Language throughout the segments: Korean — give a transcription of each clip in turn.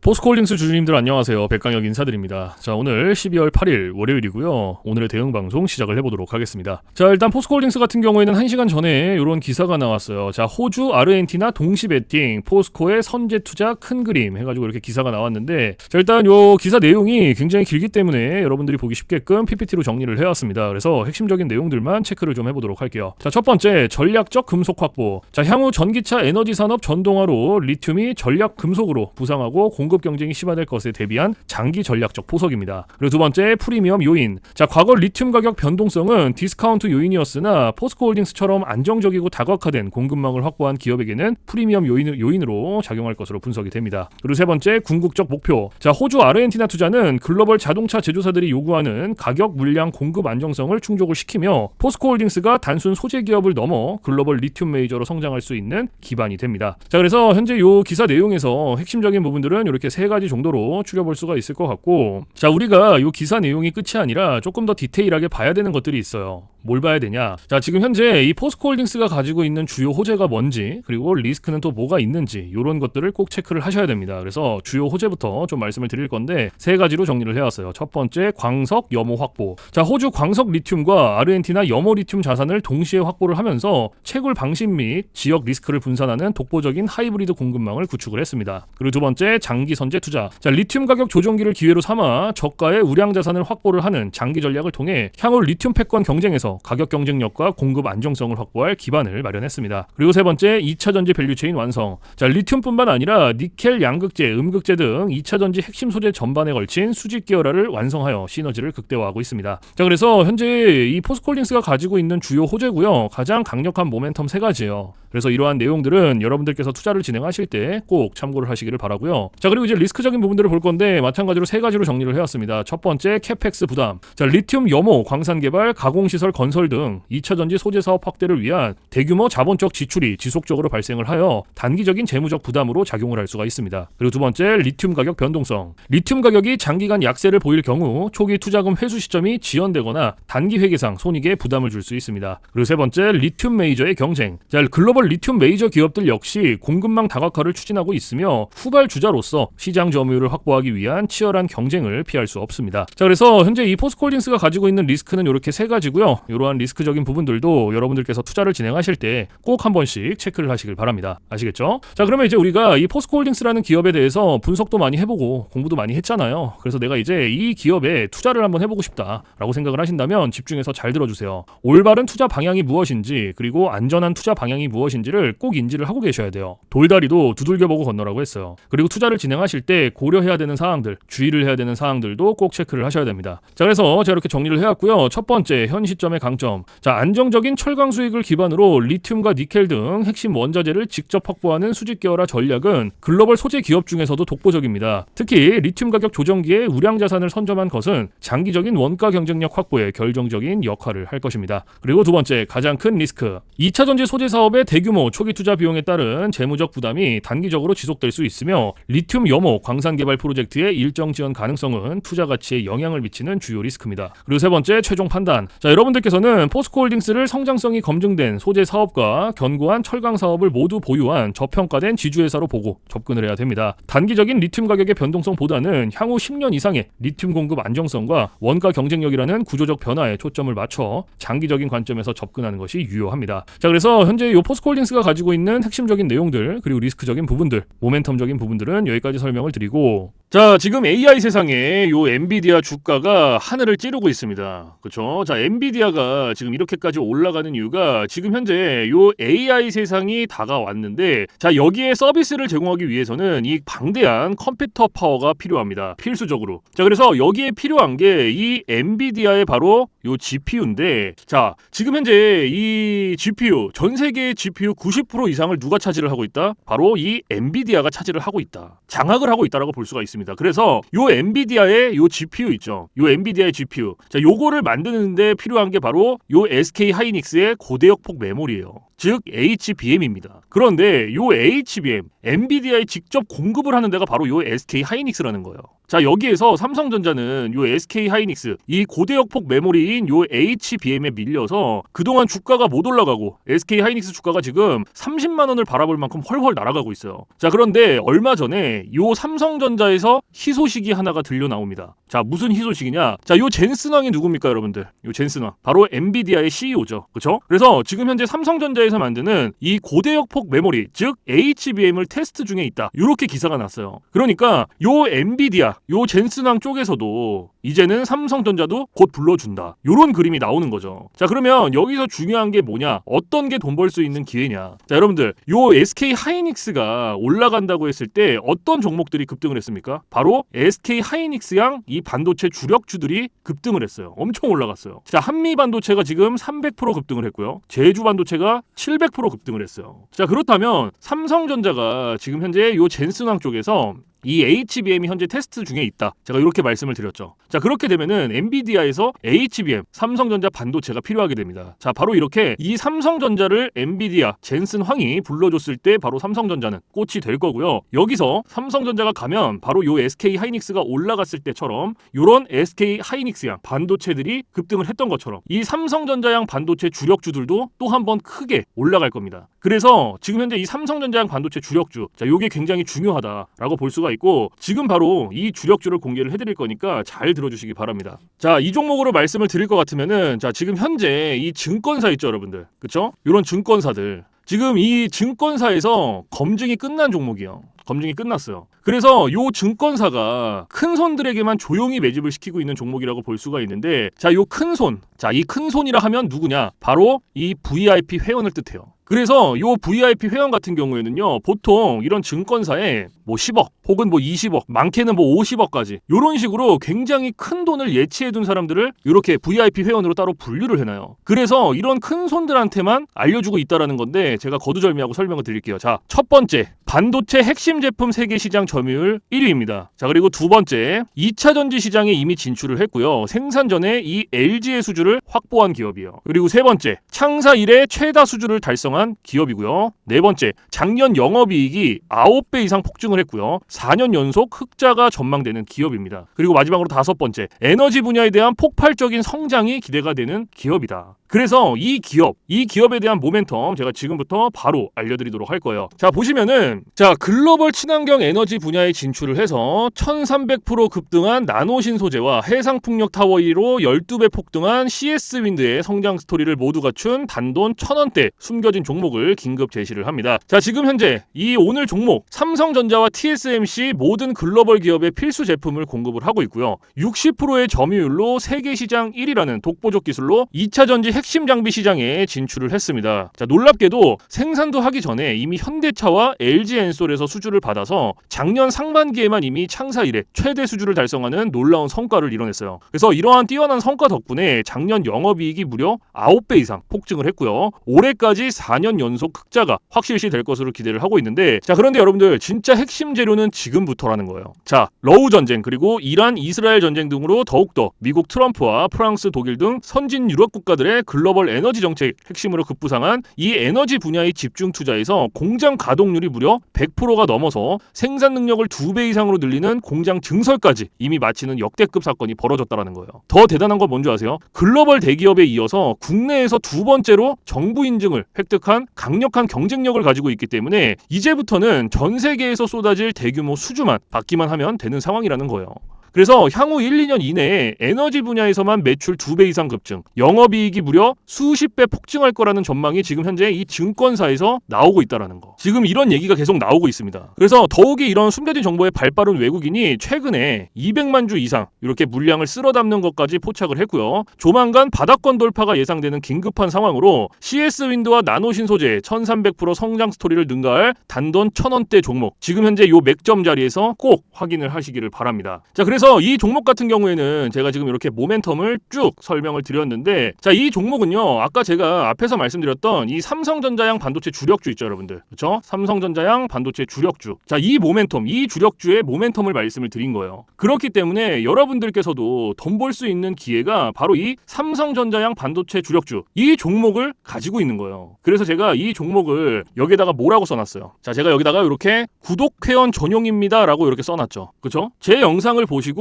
포스코홀딩스 주주님들 안녕하세요. 백강혁 인사드립니다. 자, 오늘 12월 8일 월요일이고요. 오늘의 대응 방송 시작을 해보도록 하겠습니다. 자, 일단 포스코홀딩스 같은 경우에는 1시간 전에 이런 기사가 나왔어요. 자, 호주, 아르헨티나 동시 베팅, 포스코의 선제 투자 큰 그림 해가지고 이렇게 기사가 나왔는데, 자, 일단 요 기사 내용이 굉장히 길기 때문에 여러분들이 보기 쉽게끔 PPT로 정리를 해왔습니다. 그래서 핵심적인 내용들만 체크를 좀 해보도록 할게요. 자, 첫 번째, 전략적 금속 확보. 자, 향후 전기차 에너지 산업 전동화로 리튬이 전략 금속으로 부상하고 공급 경쟁이 심화될 것에 대비한 장기 전략적 포석입니다. 그리고 두 번째, 프리미엄 요인. 자, 과거 리튬 가격 변동성은 디스카운트 요인이었으나 포스코홀딩스처럼 안정적이고 다각화된 공급망을 확보한 기업에게는 프리미엄 요인으로 작용할 것으로 분석이 됩니다. 그리고 세 번째, 궁극적 목표. 자, 호주 아르헨티나 투자는 글로벌 자동차 제조사들이 요구하는 가격, 물량, 공급 안정성을 충족을 시키며 포스코홀딩스가 단순 소재 기업을 넘어 글로벌 리튬 메이저로 성장할 수 있는 기반이 됩니다. 자, 그래서 현재 요 기사 내용에서 핵심적인 부분들은 이렇게 세 가지 정도로 추려볼 수가 있을 것 같고, 자, 우리가 이 기사 내용이 끝이 아니라 조금 더 디테일하게 봐야 되는 것들이 있어요. 뭘 봐야 되냐? 자, 지금 현재 이 포스코홀딩스가 가지고 있는 주요 호재가 뭔지, 그리고 리스크는 또 뭐가 있는지, 이런 것들을 꼭 체크를 하셔야 됩니다. 그래서 주요 호재부터 좀 말씀을 드릴 건데 세 가지로 정리를 해왔어요. 첫 번째, 광석 염호 확보. 자, 호주 광석 리튬과 아르헨티나 염호 리튬 자산을 동시에 확보를 하면서 채굴 방식 및 지역 리스크를 분산하는 독보적인 하이브리드 공급망을 구축을 했습니다. 그리고 두 번째, 장기 선제 투자. 자, 리튬 가격 조정기를 기회로 삼아 저가의 우량 자산을 확보를 하는 장기 전략을 통해 향후 리튬 패권 경쟁에서 가격 경쟁력과 공급 안정성을 확보할 기반을 마련했습니다. 그리고 세 번째, 2차 전지 밸류체인 완성. 자, 리튬뿐만 아니라 니켈, 양극재, 음극재 등 2차 전지 핵심 소재 전반에 걸친 수직 계열화를 완성하여 시너지를 극대화하고 있습니다. 자, 그래서 현재 이 포스코홀딩스가 가지고 있는 주요 호재고요. 가장 강력한 모멘텀 세 가지예요. 그래서 이러한 내용들은 여러분들께서 투자를 진행하실 때 꼭 참고를 하시기를 바라고요. 자, 그리고 이제 리스크적인 부분들을 볼 건데 마찬가지로 세 가지로 정리를 해왔습니다. 첫 번째, 캐펙스 부담. 자, 리튬 염호, 광산 개발, 가공시설 건설 등 2차 전지 소재 사업 확대를 위한 대규모 자본적 지출이 지속적으로 발생을 하여 단기적인 재무적 부담으로 작용을 할 수가 있습니다. 그리고 두 번째, 리튬 가격 변동성. 리튬 가격이 장기간 약세를 보일 경우 초기 투자금 회수 시점이 지연되거나 단기 회계상 손익에 부담을 줄 수 있습니다. 그리고 세 번째, 리튬 메이저의 경쟁. 자, 글로벌 리튬 메이저 기업들 역시 공급망 다각화를 추진하고 있으며 후발 주자로서 시장 점유율을 확보하기 위한 치열한 경쟁을 피할 수 없습니다. 자, 그래서 현재 이 포스코홀딩스가 가지고 있는 리스크는 이렇게 세 가지고요. 이러한 리스크적인 부분들도 여러분들께서 투자를 진행하실 때 꼭 한 번씩 체크를 하시길 바랍니다. 아시겠죠? 자, 그러면 이제 우리가 이 포스코홀딩스라는 기업에 대해서 분석도 많이 해보고 공부도 많이 했잖아요. 그래서 내가 이제 이 기업에 투자를 한번 해보고 싶다라고 생각을 하신다면 집중해서 잘 들어주세요. 올바른 투자 방향이 무엇인지, 그리고 안전한 투자 방향이 무엇인지를 꼭 인지를 하고 계셔야 돼요. 돌다리도 두들겨보고 건너라고 했어요. 그리고 투자를 진행하실 때 고려해야 되는 사항들, 주의를 해야 되는 사항들도 꼭 체크를 하셔야 됩니다. 자, 그래서 제가 이렇게 정리를 해왔고요. 첫 번째, 현 시점의 강점. 자, 안정적인 철강 수익을 기반으로 리튬과 니켈 등 핵심 원자재를 직접 확보하는 수직 계열화 전략은 글로벌 소재 기업 중에서도 독보적입니다. 특히 리튬 가격 조정기에 우량 자산을 선점한 것은 장기적인 원가 경쟁력 확보에 결정적인 역할을 할 것입니다. 그리고 두 번째, 가장 큰 리스크. 2차 전지 소재 사업의 대규모 초기 투자 비용에 따른 재무적 부담이 단기적으로 지속될 수 있으며 리튬 염호 광산 개발 프로젝트의 일정 지연 가능성은 투자 가치에 영향을 미치는 주요 리스크입니다. 그리고 세 번째, 최종 판단. 자, 여러분들께서는 포스코홀딩스를 성장성이 검증된 소재 사업과 견고한 철강 사업을 모두 보유한 저평가된 지주회사로 보고 접근을 해야 됩니다. 단기적인 리튬 가격의 변동성보다는 향후 10년 이상의 리튬 공급 안정성과 원가 경쟁력이라는 구조적 변화에 초점을 맞춰 장기적인 관점에서 접근하는 것이 유효합니다. 자, 그래서 현재 이 포스코홀딩스가 가지고 있는 핵심적인 내용들, 그리고 리스크적인 부분들, 모멘텀적인 부분들은 여기까지 설명을 드리고, 자, 지금 AI 세상에 요 엔비디아 주가가 하늘을 찌르고 있습니다. 그렇죠? 자, 엔비디아가 지금 이렇게까지 올라가는 이유가 지금 현재 요 AI 세상이 다가왔는데, 자, 여기에 서비스를 제공하기 위해서는 이 방대한 컴퓨터 파워가 필요합니다. 필수적으로. 자, 그래서 여기에 필요한 게 이 엔비디아의 바로 요 GPU인데, 자, 지금 현재 이 GPU, 전 세계의 GPU 90% 이상을 누가 차지를 하고 있다? 바로 이 엔비디아가 차지를 하고 있다. 장악을 하고 있다라고 볼 수가 있습니다. 겁니다. 그래서 요 엔비디아의 요 GPU 있죠. 요 엔비디아의 GPU. 자, 요거를 만드는데 필요한 게 바로 요 SK 하이닉스의 고대역폭 메모리예요. 즉 HBM입니다. 그런데 요 HBM, 엔비디아에 직접 공급을 하는 데가 바로 요 SK 하이닉스라는 거예요. 자, 여기에서 삼성전자는 요 SK 하이닉스, 이 고대역폭 메모리인 요 HBM에 밀려서 그동안 주가가 못 올라가고 SK 하이닉스 주가가 지금 30만 원을 바라볼 만큼 헐헐 날아가고 있어요. 자, 그런데 얼마 전에 요 삼성전자에서 희소식이 하나가 들려 나옵니다. 자, 무슨 희소식이냐? 자, 요 젠슨왕이 누굽니까, 여러분들? 요 젠슨왕. 바로 엔비디아의 CEO죠. 그렇죠? 그래서 지금 현재 삼성전자에서 만드는 이 고대역폭 메모리, 즉 HBM을 테스트 중에 있다. 이렇게 기사가 났어요. 그러니까 요 엔비디아, 요 젠슨왕 쪽에서도 이제는 삼성전자도 곧 불러준다. 요런 그림이 나오는 거죠. 자, 그러면 여기서 중요한 게 뭐냐? 어떤 게 돈 벌 수 있는 기회냐? 자, 여러분들, 요 SK 하이닉스가 올라간다고 했을 때 어떤 종목들이 급등을 했습니까? 바로 SK 하이닉스양 이 반도체 주력주들이 급등을 했어요. 엄청 올라갔어요. 자, 한미 반도체가 지금 300% 급등을 했고요. 제주 반도체가 700% 급등을 했어요. 자, 그렇다면 삼성전자가 지금 현재 요 젠슨왕 쪽에서 이 HBM이 현재 테스트 중에 있다. 제가 이렇게 말씀을 드렸죠. 자, 그렇게 되면은 엔비디아에서 HBM, 삼성전자 반도체가 필요하게 됩니다. 자, 바로 이렇게 이 삼성전자를 엔비디아, 젠슨황이 불러줬을 때 바로 삼성전자는 꽃이 될 거고요. 여기서 삼성전자가 가면 바로 요 SK 하이닉스가 올라갔을 때처럼 요런 SK 하이닉스양 반도체들이 급등을 했던 것처럼 이 삼성전자양 반도체 주력주들도 또 한 번 크게 올라갈 겁니다. 그래서 지금 현재 이 삼성전자양 반도체 주력주, 자, 요게 굉장히 중요하다라고 볼 수가 있고, 지금 바로 이 주력주를 공개를 해드릴 거니까 잘 들어주시기 바랍니다. 자, 이 종목으로 말씀을 드릴 것 같으면은, 자, 지금 현재 이 증권사 있죠, 여러분들, 그쵸? 이런 증권사들, 지금 이 증권사에서 검증이 끝난 종목이에요. 검증이 끝났어요. 그래서 요 증권사가 큰 손들에게만 조용히 매집을 시키고 있는 종목이라고 볼 수가 있는데, 자, 요 큰 손, 자, 이 큰 손이라 하면 누구냐? 바로 이 VIP 회원을 뜻해요. 그래서 요 VIP 회원 같은 경우에는요, 보통 이런 증권사에 뭐 10억 혹은 뭐 20억, 많게는 뭐 50억까지 요런 식으로 굉장히 큰 돈을 예치해둔 사람들을 이렇게 VIP 회원으로 따로 분류를 해놔요. 그래서 이런 큰 손들한테만 알려주고 있다라는 건데, 제가 거두절미하고 설명을 드릴게요. 자, 첫 번째, 반도체 핵심 제품 세계 시장 점유율 1위입니다. 자, 그리고 두 번째, 2차 전지 시장에 이미 진출을 했고요. 생산 전에 이 LG의 수주를 확보한 기업이에요. 그리고 세 번째, 창사 이래 최다 수주를 달성한 기업이고요. 네 번째, 작년 영업이익이 9배 이상 폭증을 했고요. 4년 연속 흑자가 전망되는 기업입니다. 그리고 마지막으로 다섯 번째, 에너지 분야에 대한 폭발적인 성장이 기대가 되는 기업이다. 그래서 이 기업에 대한 모멘텀 제가 지금부터 바로 알려드리도록 할 거예요. 자, 보시면은, 자, 글로벌 친환경 에너지 분야에 진출을 해서 1300% 급등한 나노신 소재와 해상풍력 타워 1로 12배 폭등한 CS윈드의 성장 스토리를 모두 갖춘 단돈 1000원대 숨겨진 종목을 긴급 제시를 합니다. 자, 지금 현재 이 오늘 종목 삼성전자와 TSMC 모든 글로벌 기업의 필수 제품을 공급을 하고 있고요. 60%의 점유율로 세계 시장 1위라는 독보적 기술로 2차 전지 핵심 장비 시장에 진출을 했습니다. 자, 놀랍게도 생산도 하기 전에 이미 현대차와 LG엔솔에서 수주를 받아서 작년 상반기에만 이미 창사 이래 최대 수주를 달성하는 놀라운 성과를 이뤄냈어요. 그래서 이러한 뛰어난 성과 덕분에 작년 영업이익이 무려 9배 이상 폭증을 했고요. 올해까지 4년 연속 흑자가 확실시 될 것으로 기대를 하고 있는데, 자, 그런데 여러분들, 진짜 핵심 재료는 지금부터라는 거예요. 자, 러우 전쟁 그리고 이란 이스라엘 전쟁 등으로 더욱더 미국 트럼프와 프랑스 독일 등 선진 유럽 국가들의 글로벌 에너지 정책 핵심으로 급부상한 이 에너지 분야의 집중 투자에서 공장 가동률이 무려 100%가 넘어서 생산 능력을 2배 이상으로 늘리는 공장 증설까지 이미 마치는 역대급 사건이 벌어졌다는 거예요. 더 대단한 건 뭔지 아세요? 글로벌 대기업에 이어서 국내에서 두 번째로 정부 인증을 획득한 강력한 경쟁력을 가지고 있기 때문에 이제부터는 전 세계에서 쏟아질 대규모 수주만 받기만 하면 되는 상황이라는 거예요. 그래서 향후 1, 2년 이내에 에너지 분야에서만 매출 2배 이상 급증, 영업이익이 무려 수십 배 폭증할 거라는 전망이 지금 현재 이 증권사에서 나오고 있다는 거. 지금 이런 얘기가 계속 나오고 있습니다. 그래서 더욱이 이런 숨겨진 정보에 발빠른 외국인이 최근에 200만 주 이상 이렇게 물량을 쓸어 담는 것까지 포착을 했고요. 조만간 바닥권 돌파가 예상되는 긴급한 상황으로 CS윈드와 나노신 소재 1300% 성장 스토리를 능가할 단돈 1000원대 종목, 지금 현재 요 맥점 자리에서 꼭 확인을 하시기를 바랍니다. 자, 그래서 그래서 이 종목 같은 경우에는 제가 지금 이렇게 모멘텀을 쭉 설명을 드렸는데, 자, 이 종목은요, 아까 제가 앞에서 말씀드렸던 이 삼성전자양 반도체 주력주 있죠, 여러분들. 그렇죠? 삼성전자양 반도체 주력주. 자, 이 모멘텀, 이 주력주의 모멘텀을 말씀을 드린 거예요. 그렇기 때문에 여러분들께서도 돈 벌 수 있는 기회가 바로 이 삼성전자양 반도체 주력주, 이 종목을 가지고 있는 거예요. 그래서 제가 이 종목을 여기다가 뭐라고 써놨어요. 자, 제가 여기다가 이렇게 구독회원 전용입니다 라고 이렇게 써놨죠. 그쵸? 제 영상을 보시고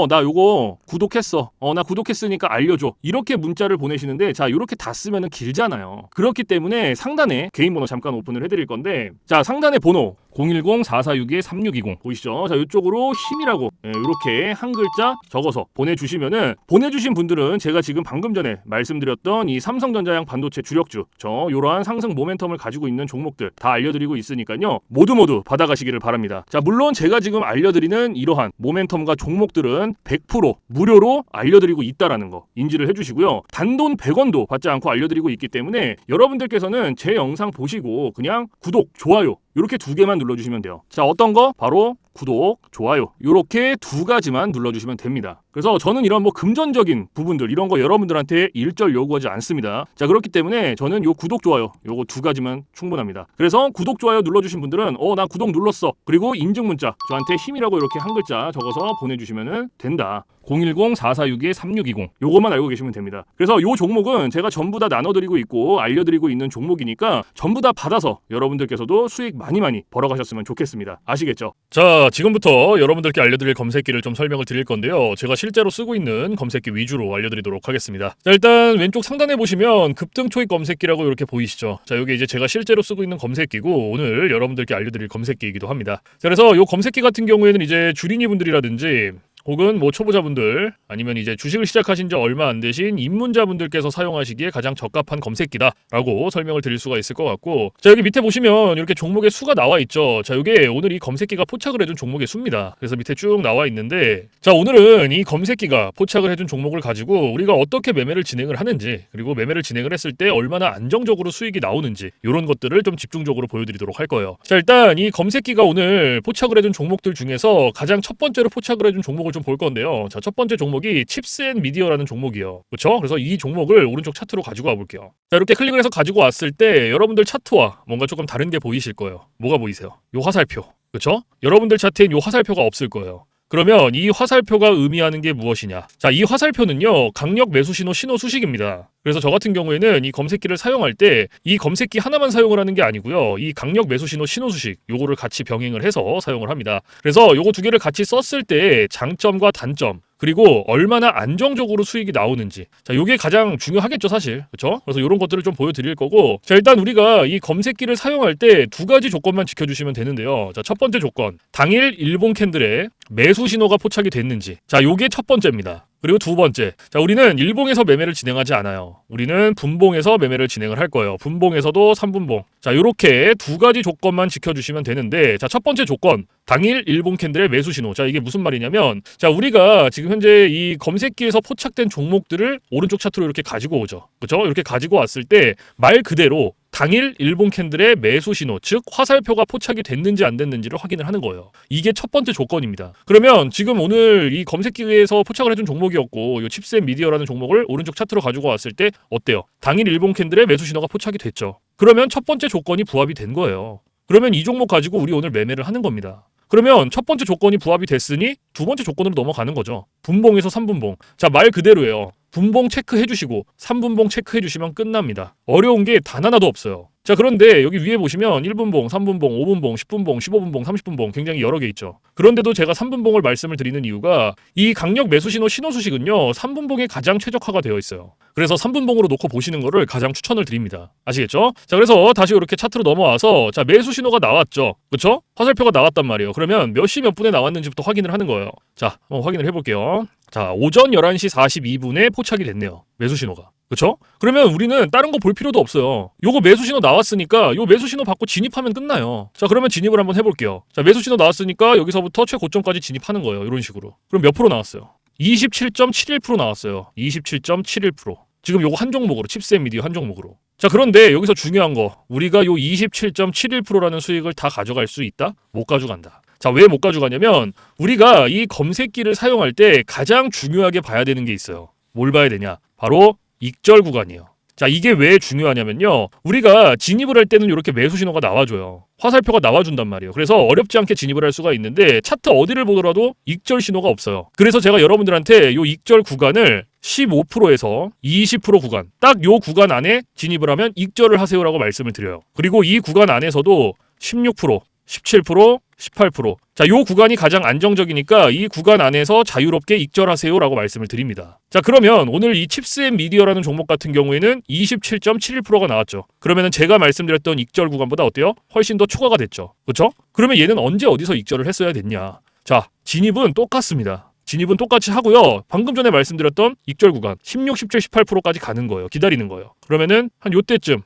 나 요거 구독했어, 나 구독했으니까 알려줘, 이렇게 문자를 보내시는데, 자, 이렇게 다 쓰면은 길잖아요. 그렇기 때문에 상단에 개인 번호 잠깐 오픈을 해드릴 건데, 자, 상단에 번호 010-4462-3620 보이시죠? 자, 이쪽으로 힘이라고 이렇게 한 글자 적어서 보내주시면은, 보내주신 분들은 제가 지금 방금 전에 말씀드렸던 이 삼성전자양 반도체 주력주, 요러한 상승 모멘텀을 가지고 있는 종목들 다 알려드리고 있으니까요, 모두 받아가시기를 바랍니다. 자, 물론 제가 지금 알려드리는 이러한 모멘텀과 종목들은 100% 무료로 알려드리고 있다라는 거 인지를 해주시고요. 단돈 100원도 받지 않고 알려드리고 있기 때문에 여러분들께서는 제 영상 보시고 그냥 구독, 좋아요 이렇게 2개만 눌러주시면 돼요. 자, 어떤 거? 바로 구독, 좋아요 이렇게 2가지만 눌러주시면 됩니다. 그래서 저는 이런 금전적인 부분들 이런 거 여러분들한테 일절 요구하지 않습니다. 자, 그렇기 때문에 저는 요 구독, 좋아요 요거 2가지만 충분합니다. 그래서 구독, 좋아요 눌러주신 분들은 나 구독 눌렀어, 그리고 인증 문자 저한테 힘이라고 이렇게 한 글자 적어서 보내주시면 된다. 010-4462-3620 요것만 알고 계시면 됩니다. 그래서 요 종목은 제가 전부 다 나눠드리고 있고 알려드리고 있는 종목이니까 전부 다 받아서 여러분들께서도 수익 많이 벌어가셨으면 좋겠습니다. 아시겠죠? 자, 지금부터 여러분들께 알려드릴 검색기를 좀 설명을 드릴 건데요, 제가 실제로 쓰고 있는 검색기 위주로 알려드리도록 하겠습니다. 자, 일단 왼쪽 상단에 보시면 급등 초입 검색기라고 이렇게 보이시죠? 자, 이게 이제 제가 실제로 쓰고 있는 검색기고 오늘 여러분들께 알려드릴 검색기이기도 합니다. 자, 그래서 요 검색기 같은 경우에는 이제 주린이 분들이라든지 혹은 초보자분들 아니면 이제 주식을 시작하신 지 얼마 안 되신 입문자분들께서 사용하시기에 가장 적합한 검색기다라고 설명을 드릴 수가 있을 것 같고, 자, 여기 밑에 보시면 이렇게 종목의 수가 나와 있죠. 자, 이게 오늘 이 검색기가 포착을 해준 종목의 수입니다. 그래서 밑에 쭉 나와 있는데, 자, 오늘은 이 검색기가 포착을 해준 종목을 가지고 우리가 어떻게 매매를 진행을 하는지, 그리고 매매를 진행을 했을 때 얼마나 안정적으로 수익이 나오는지 이런 것들을 좀 집중적으로 보여드리도록 할 거예요. 자, 일단 이 검색기가 오늘 포착을 해준 종목들 중에서 가장 첫 번째로 포착을 해준 종목을 좀 볼 건데요. 자, 첫 번째 종목이 칩스앤미디어라는 종목이요. 그렇죠? 그래서 이 종목을 오른쪽 차트로 가지고 와 볼게요. 자, 이렇게 클릭을 해서 가지고 왔을 때 여러분들 차트와 뭔가 조금 다른 게 보이실 거예요. 뭐가 보이세요? 요 화살표. 그렇죠? 여러분들 차트엔 요 화살표가 없을 거예요. 그러면 이 화살표가 의미하는 게 무엇이냐? 자, 이 화살표는요, 강력 매수 신호 수식입니다. 그래서 저 같은 경우에는 이 검색기를 사용할 때 이 검색기 하나만 사용을 하는 게 아니고요, 이 강력 매수 신호 수식 요거를 같이 병행을 해서 사용을 합니다. 그래서 요거 2개를 같이 썼을 때 장점과 단점, 그리고 얼마나 안정적으로 수익이 나오는지, 자, 요게 가장 중요하겠죠, 사실. 그렇죠? 그래서 이런 것들을 좀 보여드릴 거고, 자, 일단 우리가 이 검색기를 사용할 때 2가지 조건만 지켜주시면 되는데요. 자, 첫 번째 조건, 당일 일봉 캔들에 매수 신호가 포착이 됐는지. 자, 요게 첫 번째입니다. 그리고 2번째, 자, 우리는 일봉에서 매매를 진행하지 않아요. 우리는 분봉에서 매매를 진행을 할 거예요. 분봉에서도 3분봉. 자, 요렇게 2가지 조건만 지켜주시면 되는데, 자, 첫 번째 조건, 당일 일봉 캔들의 매수 신호. 자, 이게 무슨 말이냐면, 자, 우리가 지금 현재 이 검색기에서 포착된 종목들을 오른쪽 차트로 이렇게 가지고 오죠. 그렇죠? 이렇게 가지고 왔을 때 말 그대로 당일 일봉 캔들의 매수 신호, 즉 화살표가 포착이 됐는지 안 됐는지를 확인을 하는 거예요. 이게 첫 번째 조건입니다. 그러면 지금 오늘 이 검색기에서 포착을 해준 종목이었고, 이 칩스앤미디어라는 종목을 오른쪽 차트로 가지고 왔을 때 어때요? 당일 일봉 캔들의 매수 신호가 포착이 됐죠. 그러면 첫 번째 조건이 부합이 된 거예요. 그러면 이 종목 가지고 우리 오늘 매매를 하는 겁니다. 그러면 첫 번째 조건이 부합이 됐으니 2번째 조건으로 넘어가는 거죠. 분봉에서 3분봉. 자, 말 그대로예요. 분봉 체크해 주시고 3분봉 체크해 주시면 끝납니다. 어려운 게 단 하나도 없어요. 자, 그런데 여기 위에 보시면 1분봉, 3분봉, 5분봉, 10분봉, 15분봉, 30분봉 굉장히 여러 개 있죠. 그런데도 제가 3분봉을 말씀을 드리는 이유가 이 강력 매수 신호 수식은요, 3분봉에 가장 최적화가 되어 있어요. 그래서 3분봉으로 놓고 보시는 거를 가장 추천을 드립니다. 아시겠죠? 자, 그래서 다시 이렇게 차트로 넘어와서, 자, 매수 신호가 나왔죠. 그렇죠? 화살표가 나왔단 말이에요. 그러면 몇 시 몇 분에 나왔는지부터 확인을 하는 거예요. 자, 한번 확인을 해볼게요. 자, 오전 11시 42분에 포착이 됐네요. 매수 신호가. 그렇죠? 그러면 우리는 다른 거 볼 필요도 없어요. 요거 매수 신호 나왔으니까 요 매수 신호 받고 진입하면 끝나요. 자, 그러면 진입을 한번 해볼게요. 자, 매수 신호 나왔으니까 여기서부터 최고점까지 진입하는 거예요. 이런 식으로. 그럼 몇 프로 나왔어요? 27.71% 나왔어요. 27.71%. 지금 요거 한 종목으로, 칩스앤미디어 한 종목으로. 자, 그런데 여기서 중요한 거, 우리가 요 27.71%라는 수익을 다 가져갈 수 있다? 못 가져간다. 자, 왜 못 가져가냐면 우리가 이 검색기를 사용할 때 가장 중요하게 봐야 되는 게 있어요. 뭘 봐야 되냐? 바로 익절 구간이에요. 자, 이게 왜 중요하냐면요. 우리가 진입을 할 때는 이렇게 매수 신호가 나와줘요. 화살표가 나와준단 말이에요. 그래서 어렵지 않게 진입을 할 수가 있는데 차트 어디를 보더라도 익절 신호가 없어요. 그래서 제가 여러분들한테 이 익절 구간을 15%에서 20% 구간, 딱 이 구간 안에 진입을 하면 익절을 하세요라고 말씀을 드려요. 그리고 이 구간 안에서도 16%, 17%, 18%. 자, 요 구간이 가장 안정적이니까 이 구간 안에서 자유롭게 익절하세요라고 말씀을 드립니다. 자, 그러면 오늘 이 칩스앤미디어라는 종목 같은 경우에는 27.71%가 나왔죠. 그러면은 제가 말씀드렸던 익절 구간보다 어때요? 훨씬 더 초과가 됐죠. 그렇죠? 그러면 얘는 언제 어디서 익절을 했어야 됐냐? 자, 진입은 똑같습니다. 진입은 똑같이 하고요. 방금 전에 말씀드렸던 익절 구간 16, 17, 18%까지 가는 거예요. 기다리는 거예요. 그러면은 한 요때쯤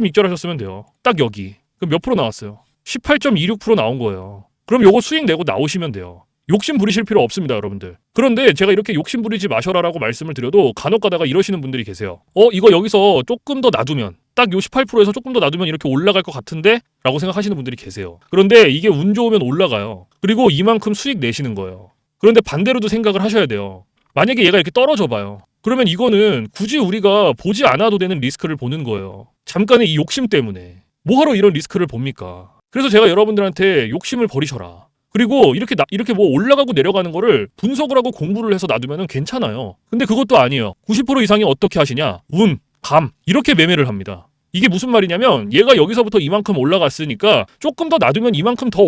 익절하셨으면 돼요. 딱 여기. 그럼 몇 프로 나왔어요? 18.26% 나온 거예요. 그럼 요거 수익 내고 나오시면 돼요. 욕심 부리실 필요 없습니다, 여러분들. 그런데 제가 이렇게 욕심 부리지 마셔라라고 말씀을 드려도 간혹 가다가 이러시는 분들이 계세요. 이거 여기서 조금 더 놔두면 딱 요 18%에서 조금 더 놔두면 이렇게 올라갈 것 같은데? 라고 생각하시는 분들이 계세요. 그런데 이게 운 좋으면 올라가요. 그리고 이만큼 수익 내시는 거예요. 그런데 반대로도 생각을 하셔야 돼요. 만약에 얘가 이렇게 떨어져 봐요. 그러면 이거는 굳이 우리가 보지 않아도 되는 리스크를 보는 거예요. 잠깐의 이 욕심 때문에. 뭐하러 이런 리스크를 봅니까? 그래서 제가 여러분들한테 욕심을 버리셔라. 그리고 이렇게 뭐 올라가고 내려가는 거를 분석을 하고 공부를 해서 놔두면 괜찮아요. 근데 그것도 아니에요. 90% 이상이 어떻게 하시냐? 운, 감 이렇게 매매를 합니다. 이게 무슨 말이냐면 얘가 여기서부터 이만큼 올라갔으니까 조금 더 놔두면 이만큼 더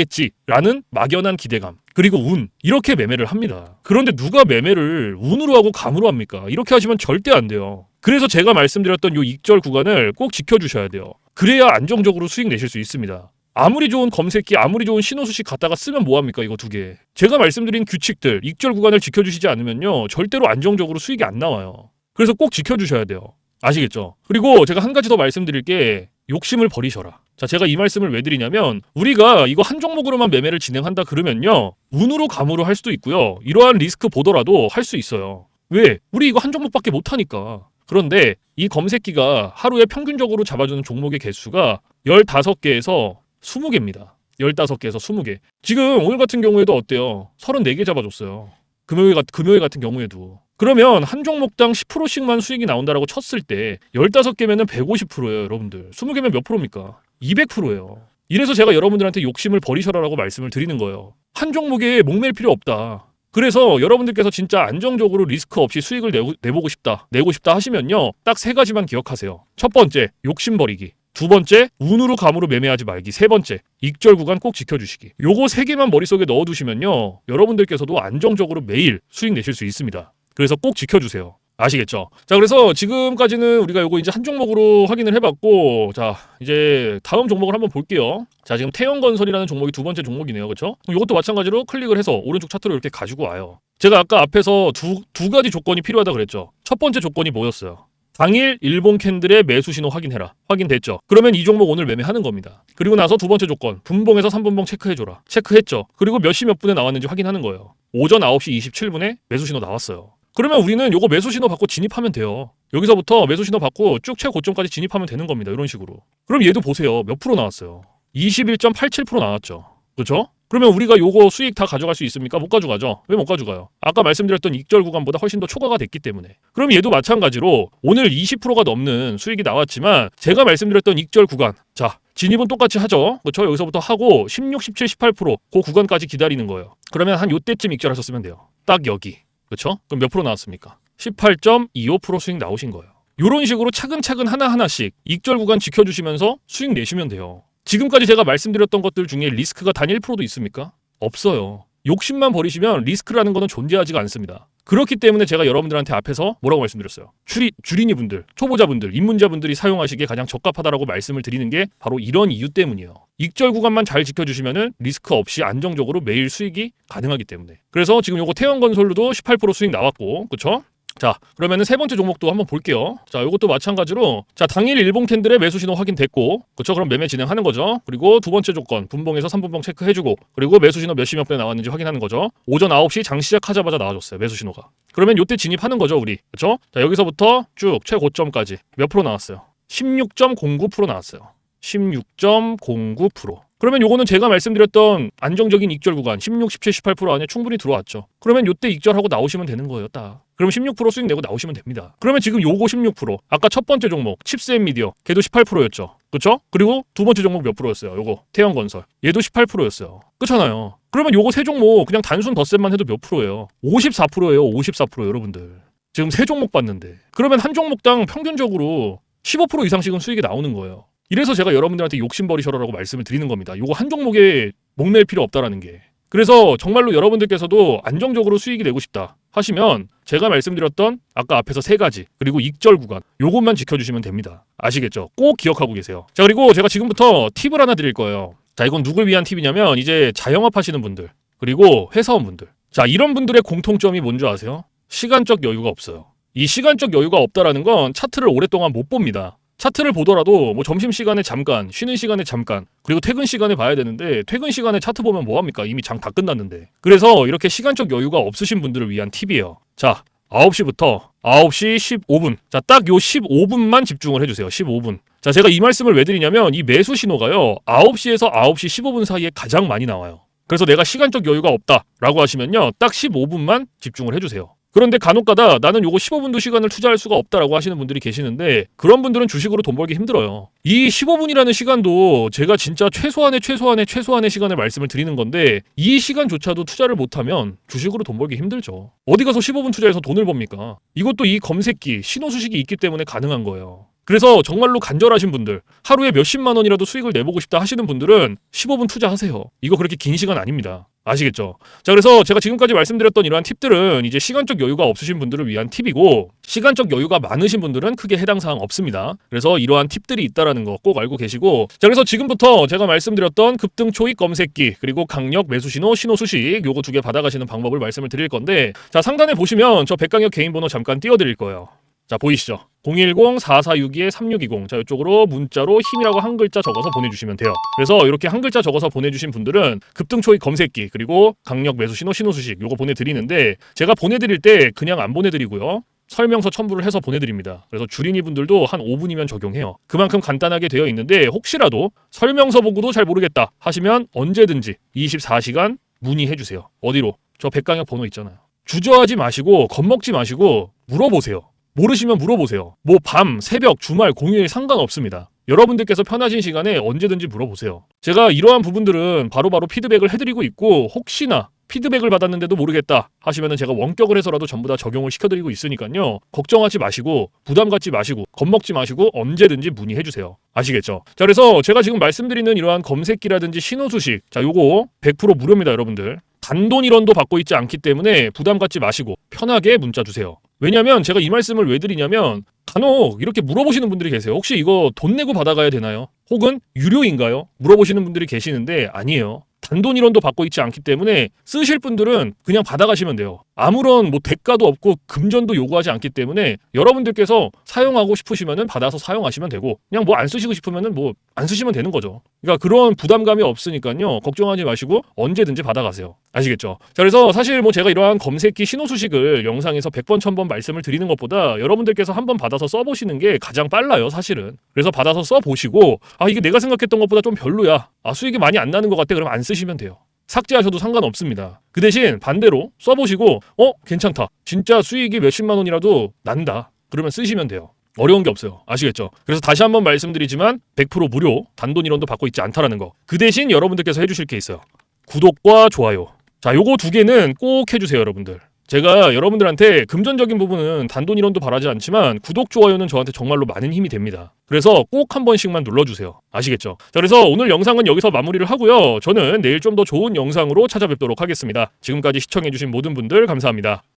올라가겠지라는 막연한 기대감. 그리고 운 이렇게 매매를 합니다. 그런데 누가 매매를 운으로 하고 감으로 합니까? 이렇게 하시면 절대 안 돼요. 그래서 제가 말씀드렸던 이 익절 구간을 꼭 지켜주셔야 돼요. 그래야 안정적으로 수익 내실 수 있습니다. 아무리 좋은 검색기, 아무리 좋은 신호수식 갖다가 쓰면 뭐합니까? 이거 두 개. 제가 말씀드린 규칙들, 익절 구간을 지켜주시지 않으면요. 절대로 안정적으로 수익이 안 나와요. 그래서 꼭 지켜주셔야 돼요. 아시겠죠? 그리고 제가 한 가지 더 말씀드릴 게 욕심을 버리셔라. 자, 제가 이 말씀을 왜 드리냐면 우리가 이거 한 종목으로만 매매를 진행한다 그러면요. 운으로 감으로 할 수도 있고요. 이러한 리스크 보더라도 할 수 있어요. 왜? 우리 이거 한 종목밖에 못 하니까. 그런데 이 검색기가 하루에 평균적으로 잡아주는 종목의 개수가 15개에서 20개입니다. 15개에서 20개. 지금 오늘 같은 경우에도 어때요? 34개 잡아줬어요. 금요일 같은 경우에도. 그러면 한 종목당 10%씩만 수익이 나온다라고 쳤을 때 15개면은 150%예요, 여러분들. 20개면 몇 프로입니까? 200%예요. 이래서 제가 여러분들한테 욕심을 버리셔라라고 말씀을 드리는 거예요. 한 종목에 목맬 필요 없다. 그래서 여러분들께서 진짜 안정적으로 리스크 없이 수익을 내고 싶다 하시면요. 딱 3가지만 기억하세요. 첫 번째, 욕심 버리기. 두 번째, 운으로 감으로 매매하지 말기. 세 번째, 익절 구간 꼭 지켜주시기. 요거 3개만 머릿속에 넣어두시면요. 여러분들께서도 안정적으로 매일 수익 내실 수 있습니다. 그래서 꼭 지켜주세요. 아시겠죠? 자, 그래서 지금까지는 우리가 요거 이제 한 종목으로 확인을 해봤고, 자, 이제 다음 종목을 한번 볼게요. 자, 지금 태영건설이라는 종목이 두 번째 종목이네요. 그렇죠? 이것도 마찬가지로 클릭을 해서 오른쪽 차트로 이렇게 가지고 와요. 제가 아까 앞에서 두 가지 조건이 필요하다 그랬죠. 첫 번째 조건이 뭐였어요? 당일 일본 캔들의 매수 신호 확인해라. 확인됐죠? 그러면 이 종목 오늘 매매하는 겁니다. 그리고 나서 두 번째 조건, 분봉에서 3분봉 체크해줘라. 체크했죠? 그리고 몇 시 몇 분에 나왔는지 확인하는 거예요. 오전 9시 27분에 매수 신호 나왔어요. 그러면 우리는 요거 매수 신호 받고 진입하면 돼요. 여기서부터 매수 신호 받고 쭉 최고점까지 진입하면 되는 겁니다. 이런 식으로. 그럼 얘도 보세요. 몇 프로 나왔어요? 21.87% 나왔죠. 그렇죠? 그러면 우리가 요거 수익 다 가져갈 수 있습니까? 못 가져가죠. 왜 못 가져가요? 아까 말씀드렸던 익절 구간보다 훨씬 더 초과가 됐기 때문에. 그럼 얘도 마찬가지로 오늘 20%가 넘는 수익이 나왔지만 제가 말씀드렸던 익절 구간, 자, 진입은 똑같이 하죠. 그렇죠? 여기서부터 하고 16, 17, 18% 그 구간까지 기다리는 거예요. 그러면 한 요때쯤 익절하셨으면 돼요. 딱 여기. 그렇죠? 그럼 몇 프로 나왔습니까? 18.25% 수익 나오신 거예요. 이런 식으로 차근차근 하나하나씩 익절 구간 지켜주시면서 수익 내시면 돼요. 지금까지 제가 말씀드렸던 것들 중에 리스크가 단 1%도 있습니까? 없어요. 욕심만 버리시면 리스크라는 거는 존재하지가 않습니다. 그렇기 때문에 제가 여러분들한테 앞에서 뭐라고 말씀드렸어요? 주린이분들, 초보자분들, 입문자분들이 사용하시기에 가장 적합하다라고 말씀을 드리는 게 바로 이런 이유 때문이에요. 익절 구간만 잘 지켜주시면은 리스크 없이 안정적으로 매일 수익이 가능하기 때문에. 그래서 지금 요거 태영건설로도 18% 수익 나왔고, 그쵸? 자, 그러면은 세 번째 종목도 한번 볼게요. 자, 요것도 마찬가지로 자, 당일 일본 캔들의 매수 신호 확인됐고, 그쵸? 그럼 매매 진행하는 거죠. 그리고 두 번째 조건, 분봉에서 3분봉 체크해주고, 그리고 매수 신호 몇 시 몇 분에 나왔는지 확인하는 거죠. 오전 9시 장 시작하자마자 나와줬어요. 매수 신호가. 그러면 요때 진입하는 거죠, 우리. 그쵸? 자, 여기서부터 쭉 최고점까지 몇 프로 나왔어요? 16.09% 나왔어요. 16.09%. 그러면 요거는 제가 말씀드렸던 안정적인 익절 구간 16, 17, 18% 안에 충분히 들어왔죠. 그러면 요때 익절하고 나오시면 되는 거예요. 딱. 그럼 16% 수익 내고 나오시면 됩니다. 그러면 지금 요거 16%, 아까 첫 번째 종목 칩스 앤 미디어 걔도 18%였죠. 그쵸? 그리고 두 번째 종목 몇 프로였어요? 요거 태형건설 얘도 18%였어요. 그렇잖아요. 그러면 요거 세 종목 그냥 단순 덧셈만 해도 몇 프로예요? 54%예요. 54% 여러분들. 지금 세 종목 봤는데 그러면 한 종목당 평균적으로 15% 이상씩은 수익이 나오는 거예요. 이래서 제가 여러분들한테 욕심버리셔라라고 말씀을 드리는 겁니다. 요거 한 종목에 목맬 필요 없다라는 게. 그래서 정말로 여러분들께서도 안정적으로 수익이 내고 싶다 하시면 제가 말씀드렸던 아까 앞에서 세 가지 그리고 익절 구간 요것만 지켜주시면 됩니다. 아시겠죠? 꼭 기억하고 계세요. 자, 그리고 제가 지금부터 팁을 하나 드릴 거예요. 자, 이건 누굴 위한 팁이냐면 이제 자영업 하시는 분들 그리고 회사원분들. 자, 이런 분들의 공통점이 뭔지 아세요? 시간적 여유가 없어요. 이 시간적 여유가 없다라는 건 차트를 오랫동안 못 봅니다. 차트를 보더라도 뭐 점심시간에 잠깐, 쉬는 시간에 잠깐, 그리고 퇴근 시간에 봐야 되는데 퇴근 시간에 차트 보면 뭐합니까? 이미 장 다 끝났는데. 그래서 이렇게 시간적 여유가 없으신 분들을 위한 팁이에요. 자, 9시부터 9시 15분. 자, 딱 요 15분만 집중을 해주세요. 15분. 자, 제가 이 말씀을 왜 드리냐면 이 매수 신호가요. 9시에서 9시 15분 사이에 가장 많이 나와요. 그래서 내가 시간적 여유가 없다라고 하시면요. 딱 15분만 집중을 해주세요. 그런데 간혹가다 나는 요거 15분도 시간을 투자할 수가 없다라고 하시는 분들이 계시는데 그런 분들은 주식으로 돈 벌기 힘들어요. 이 15분이라는 시간도 제가 진짜 최소한의 시간을 말씀을 드리는 건데 이 시간조차도 투자를 못하면 주식으로 돈 벌기 힘들죠. 어디 가서 15분 투자해서 돈을 법니까? 이것도 이 검색기, 신호수식이 있기 때문에 가능한 거예요. 그래서 정말로 간절하신 분들, 하루에 몇십만 원이라도 수익을 내보고 싶다 하시는 분들은 15분 투자하세요. 이거 그렇게 긴 시간 아닙니다. 아시겠죠? 자, 그래서 제가 지금까지 말씀드렸던 이러한 팁들은 이제 시간적 여유가 없으신 분들을 위한 팁이고 시간적 여유가 많으신 분들은 크게 해당 사항 없습니다. 그래서 이러한 팁들이 있다라는 거 꼭 알고 계시고 자, 그래서 지금부터 제가 말씀드렸던 급등 초입 검색기 그리고 강력 매수 신호, 신호 수식 요거 두 개 받아가시는 방법을 말씀을 드릴 건데 자, 상단에 보시면 저 백강혁 개인 번호 잠깐 띄워드릴 거예요. 자, 보이시죠? 010-4462-3620 자, 이쪽으로 문자로 힘이라고 한 글자 적어서 보내주시면 돼요. 그래서 이렇게 한 글자 적어서 보내주신 분들은 급등 초입 검색기 그리고 강력 매수 신호, 신호 수식 요거 보내드리는데 제가 보내드릴 때 그냥 안 보내드리고요. 설명서 첨부를 해서 보내드립니다. 그래서 주린이 분들도 한 5분이면 적용해요. 그만큼 간단하게 되어 있는데 혹시라도 설명서 보고도 잘 모르겠다 하시면 언제든지 24시간 문의해주세요. 어디로? 저 백강혁 번호 있잖아요. 주저하지 마시고 겁먹지 마시고 물어보세요. 모르시면 물어보세요. 뭐 밤, 새벽, 주말, 공휴일 상관없습니다. 여러분들께서 편하신 시간에 언제든지 물어보세요. 제가 이러한 부분들은 바로바로 피드백을 해드리고 있고 혹시나 피드백을 받았는데도 모르겠다 하시면은 제가 원격을 해서라도 전부 다 적용을 시켜드리고 있으니까요. 걱정하지 마시고 부담 갖지 마시고 겁먹지 마시고 언제든지 문의해주세요. 아시겠죠? 자, 그래서 제가 지금 말씀드리는 이러한 검색기라든지 신호수식 자, 요거 100% 무료입니다, 여러분들. 단돈 1원도 받고 있지 않기 때문에 부담 갖지 마시고 편하게 문자 주세요. 왜냐면 제가 이 말씀을 왜 드리냐면 간혹 이렇게 물어보시는 분들이 계세요. 혹시 이거 돈 내고 받아가야 되나요? 혹은 유료인가요? 물어보시는 분들이 계시는데 아니에요. 단돈 1원도 받고 있지 않기 때문에 쓰실 분들은 그냥 받아가시면 돼요. 아무런 뭐 대가도 없고 금전도 요구하지 않기 때문에 여러분들께서 사용하고 싶으시면은 받아서 사용하시면 되고 그냥 뭐 안 쓰시고 싶으면은 뭐 안 쓰시면 되는 거죠. 그러니까 그런 부담감이 없으니까요. 걱정하지 마시고 언제든지 받아가세요. 아시겠죠? 자, 그래서 사실 뭐 제가 이러한 검색기 신호 수식을 영상에서 100번 1000번 말씀을 드리는 것보다 여러분들께서 한번 받아서 써보시는 게 가장 빨라요, 사실은. 그래서 받아서 써보시고 아, 이게 내가 생각했던 것보다 좀 별로야. 아, 수익이 많이 안 나는 것 같아. 그러면 안 쓰시면 돼요. 삭제하셔도 상관없습니다. 그 대신 반대로 써보시고 괜찮다. 진짜 수익이 몇십만 원이라도 난다. 그러면 쓰시면 돼요. 어려운 게 없어요. 아시겠죠? 그래서 다시 한번 말씀드리지만 100% 무료, 단돈 1원도 받고 있지 않다라는 거. 그 대신 여러분들께서 해주실 게 있어요. 구독과 좋아요. 자, 요거 두 개는 꼭 해주세요, 여러분들. 제가 여러분들한테 금전적인 부분은 단돈 1원도 바라지 않지만 구독, 좋아요는 저한테 정말로 많은 힘이 됩니다. 그래서 꼭 한 번씩만 눌러주세요. 아시겠죠? 자, 그래서 오늘 영상은 여기서 마무리를 하고요. 저는 내일 좀 더 좋은 영상으로 찾아뵙도록 하겠습니다. 지금까지 시청해주신 모든 분들 감사합니다.